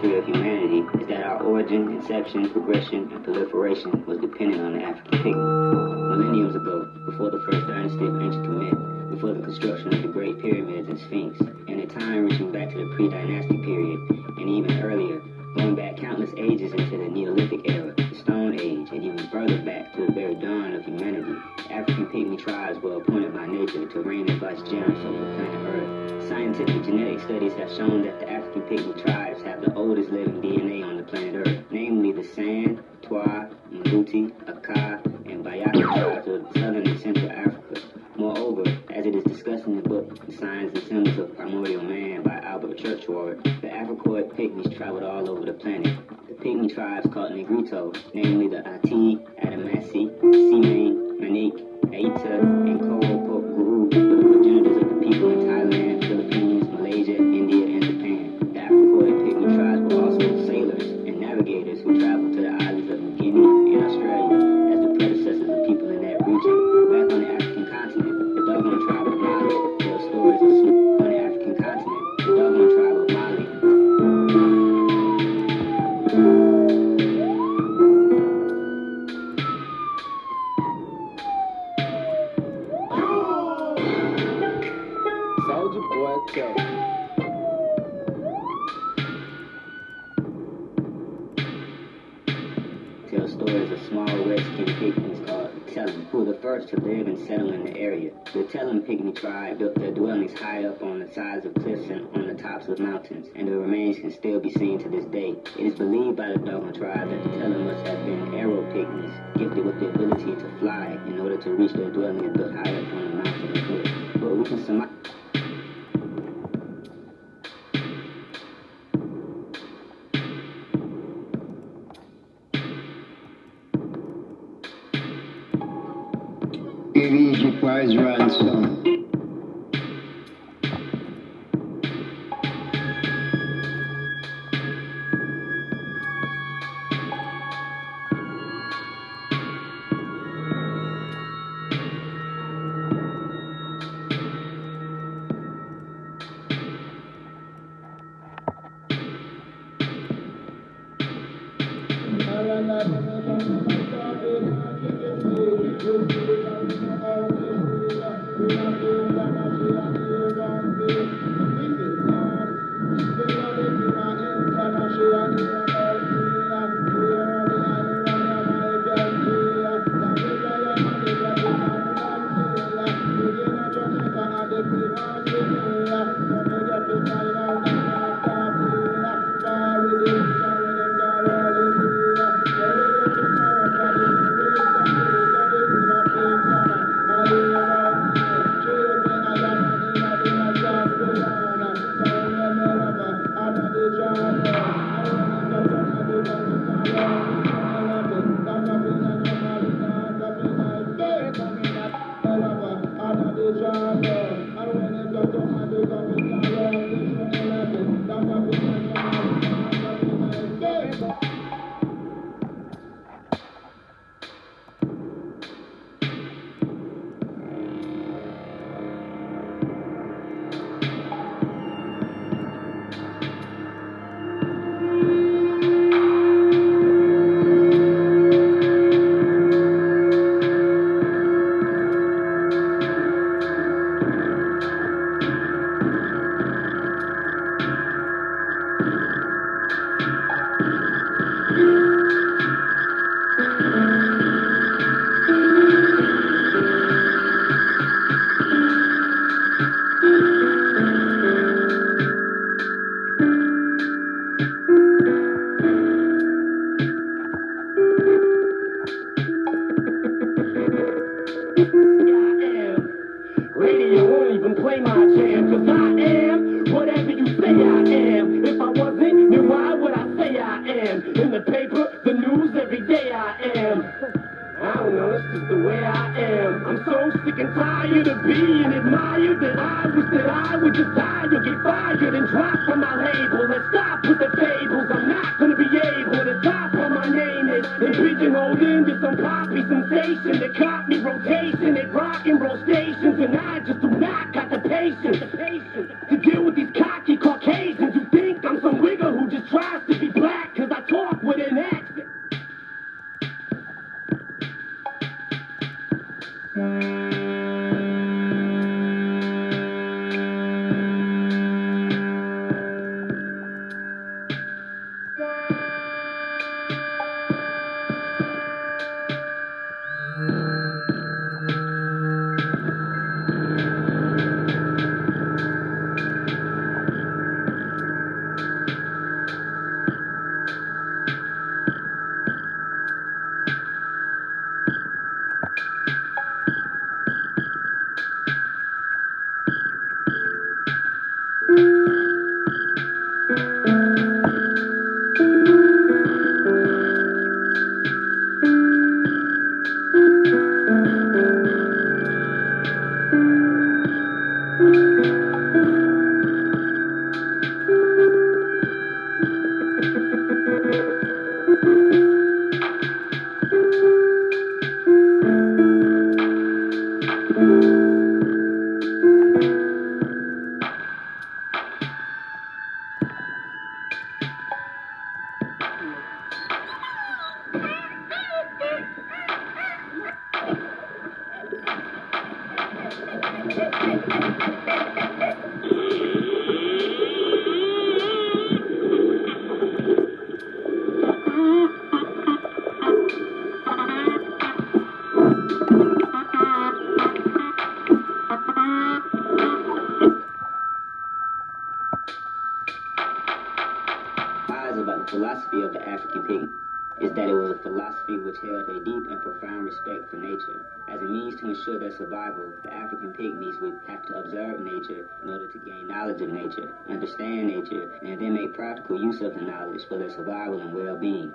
history of humanity is that our origin, inception, progression, and proliferation was dependent on the African pygmy. Millenniums ago, before the first dynasty of ancient Kemet, before the construction of the Great Pyramids and Sphinx, and a time reaching back to the pre-dynastic period, and even earlier, going back countless ages into the Neolithic era, the Stone Age, and even further back to the very dawn of humanity, the African pygmy tribes were appointed by nature to reign as vicegerents over the planet Earth. Scientific genetic studies have shown that the African pygmy tribes have the oldest living DNA on the planet Earth, namely the San, Twa, Mbuti, Aka, and Bayaka tribes of southern and central Africa. Moreover, as it is discussed in the book The Signs and Symbols of Primordial Man by Albert Churchward, the Africoid pygmies traveled all over the planet. The pygmy tribes called Negrito, namely the Ati, Adamasi, Simane, Manik, Aita, and Koro-Guru, were the progenitors of the people in Thailand, Philippines, Malaysia, India, and Japan. The Africoid pygmy tribes were also sailors and navigators who traveled to the islands of New Guinea and Australia as the predecessors of people in that region. Back on the African continent, the Dogon tribe of Mali tells stories of on the African continent, the Dogon tribe of Mali. Soldier Boy Joe. Tell stories of small red-skinned pygmies called the Telem, who were the first to live and settle in the area. The Telem pygmy tribe built their dwellings high up on the sides of cliffs and on the tops of mountains, and the remains can still be seen to this day. It is believed by the Dogon tribe that the Telem must have been arrow pygmies, gifted with the ability to fly in order to reach their dwellings built high up on the mountain and cliff. But we can surmise. Dirige Prize Ransom. To deal with these cocky Caucasians who think I'm some wigger who just tries to About the philosophy of the African pygmy is that it was a philosophy which held a deep and profound respect for nature. As a means to ensure their survival, the African pygmies would have to observe nature in order to gain knowledge of nature, understand nature, and then make practical use of the knowledge for their survival and well-being.